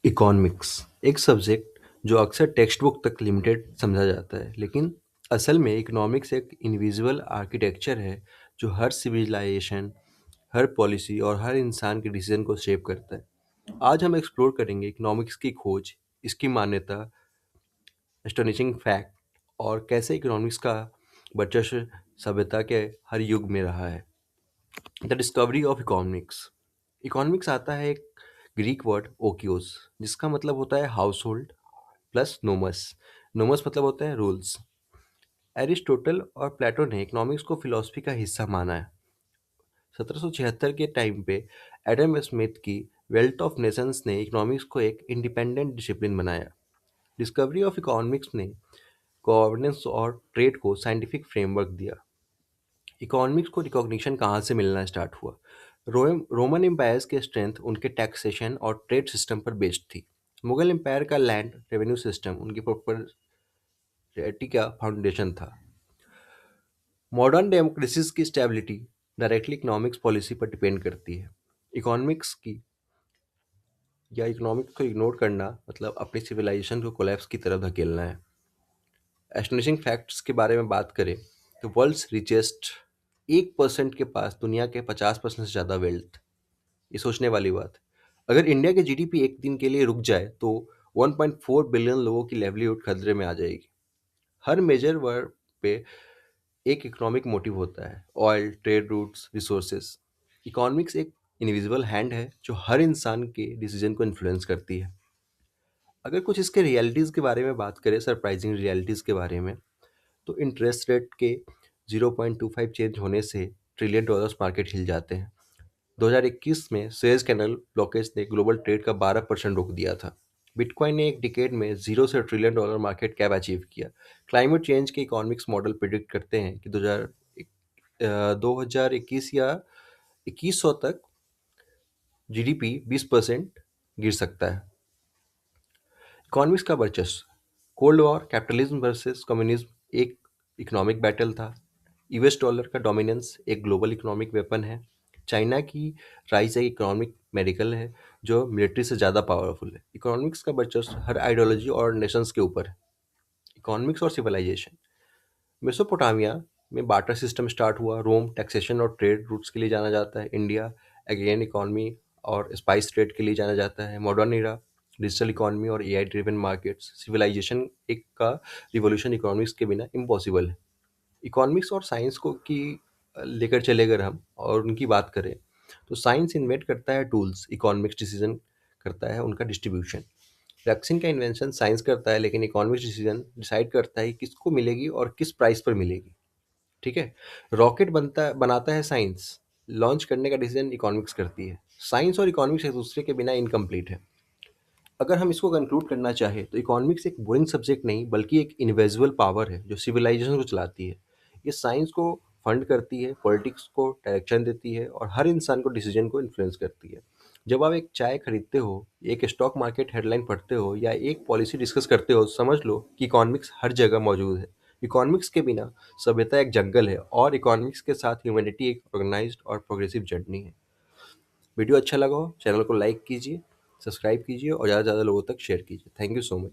Economics एक subject जो अक्सर टेक्स्ट बुक तक लिमिटेड समझा जाता है, लेकिन असल में इकोनॉमिक्स एक इनविजिबल आर्किटेक्चर है जो हर सिविलाइजेशन, हर पॉलिसी और हर इंसान के डिसीजन को शेप करता है। आज हम एक्सप्लोर करेंगे इकोनॉमिक्स की खोज, इसकी मान्यता, एस्टोनिशिंग फैक्ट और कैसे इकोनॉमिक्स का वर्चस्व सभ्यता के हर युग में रहा है। The discovery of economics. Economics आता है एक ग्रीक वर्ड ओकियोस, जिसका मतलब होता है हाउस होल्ड प्लस नोमस। नोमस मतलब होता है रूल्स। एरिस्टोटल और प्लेटो ने इकोनॉमिक्स को फिलॉसफी का हिस्सा माना है। 1776 के टाइम पे एडम स्मिथ की वेल्थ ऑफ नेशंस ने इकोनॉमिक्स को एक इंडिपेंडेंट डिसिप्लिन बनाया। डिस्कवरी ऑफ इकोनॉमिक्स ने गवर्नेंस और ट्रेड को साइंटिफिक फ्रेमवर्क दिया। इकोनॉमिक्स को रिकॉग्निशन कहाँ से मिलना स्टार्ट हुआ? रोमन एम्पायर्स के स्ट्रेंथ उनके टैक्सेशन और ट्रेड सिस्टम पर बेस्ड थी। मुगल एम्पायर का लैंड रेवेन्यू सिस्टम उनकी प्रॉपर्टी का फाउंडेशन था। मॉडर्न डेमोक्रेसीज की स्टेबिलिटी डायरेक्टली इकोनॉमिक्स पॉलिसी पर डिपेंड करती है। इकोनॉमिक्स की या इकोनॉमिक्स को इग्नोर करना मतलब अपनी सिविलाइजेशन को कोलैप्स की तरफ धकेलना है। एस्टोनिशिंग फैक्ट्स के बारे में बात करें तो वर्ल्ड्स रिचेस्ट 1% के पास दुनिया के 50% से ज़्यादा वेल्थ। ये सोचने वाली बात है। अगर इंडिया के जीडीपी एक दिन के लिए रुक जाए तो 1.4 बिलियन लोगों की लेवलीहुड खतरे में आ जाएगी। हर मेजर वर्ड पे एक इकोनॉमिक मोटिव होता है, oil, trade routes, resources. Economics एक इनविजिबल हैंड है जो हर इंसान के डिसीजन को इन्फ्लुएंस करती है। अगर कुछ इसके रियलिटीज़ के बारे में बात करें, सरप्राइजिंग रियलिटीज़ के बारे में, तो इंटरेस्ट रेट के 0.25 चेंज होने से ट्रिलियन डॉलर्स मार्केट हिल जाते हैं। 2021 में सुएज कैनल ब्लॉकेज ने ग्लोबल ट्रेड का 12% रोक दिया था। बिटकॉइन ने एक डिकेड में जीरो से trillion dollar market cap achieve किया। क्लाइमेट चेंज के इकोनॉमिक्स मॉडल प्रिडिक्ट करते हैं कि 2021 या 2100 तक जीडीपी 20% गिर सकता है। इकोनॉमिक्स का वर्चस्व। Cold war capitalism versus communism एक इकोनॉमिक बैटल था। यूएस डॉलर का डोमिनेंस एक ग्लोबल इकोनॉमिक वेपन है। चाइना की राइज एक इकोनॉमिक मेडिकल है जो मिलिट्री से ज़्यादा पावरफुल है। इकोनॉमिक्स का वर्चस्व हर आइडियोलॉजी और नेशंस के ऊपर है। इकोनॉमिक्स और सिविलाइजेशन। मेसोपोटामिया में बार्टर सिस्टम स्टार्ट हुआ। रोम टैक्सेशन और ट्रेड रूट्स के लिए जाना जाता है। इंडिया एग्रेरियन इकोनॉमी और स्पाइस ट्रेड के लिए जाना जाता है। मॉडर्न एरा डिजिटल इकोनॉमी और एआई ड्रिवन मार्केट्स। सिविलाइजेशन एक का रिवॉल्यूशन इकोनॉमिक्स के बिना इम्पॉसिबल है। इकोनॉमिक्स और साइंस को की लेकर चले अगर हम और उनकी बात करें तो साइंस इन्वेंट करता है टूल्स, इकोनॉमिक्स डिसीजन करता है उनका डिस्ट्रीब्यूशन। वैक्सीन का इन्वेंशन साइंस करता है, लेकिन इकोनॉमिक्स डिसीजन डिसाइड करता है कि किसको मिलेगी और किस प्राइस पर मिलेगी। ठीक है। रॉकेट बनाता है साइंस, लॉन्च करने का डिसीजन इकोनॉमिक्स करती है। साइंस और इकोनॉमिक्स एक दूसरे के बिना इनकम्प्लीट है। अगर हम इसको कंक्लूड करना चाहें तो इकोनॉमिक्स एक बोरिंग सब्जेक्ट नहीं बल्कि एक इनविजिबल पावर है जो सिविलाइजेशन को चलाती है। ये साइंस को फंड करती है, पॉलिटिक्स को डायरेक्शन देती है और हर इंसान को डिसीजन को इन्फ्लुएंस करती है। जब आप एक चाय खरीदते हो, एक स्टॉक मार्केट हेडलाइन पढ़ते हो या एक पॉलिसी डिस्कस करते हो, समझ लो कि इकोनॉमिक्स हर जगह मौजूद है। इकोनॉमिक्स के बिना सभ्यता एक जंगल है और इकोनॉमिक्स के साथ ह्यूमैनिटी एक ऑर्गेनाइज्ड और प्रोग्रेसिव जर्नी है। वीडियो अच्छा लगा हो चैनल को लाइक कीजिए, सब्सक्राइब कीजिए और ज़्यादा से ज़्यादा लोगों तक शेयर कीजिए। Thank you so much.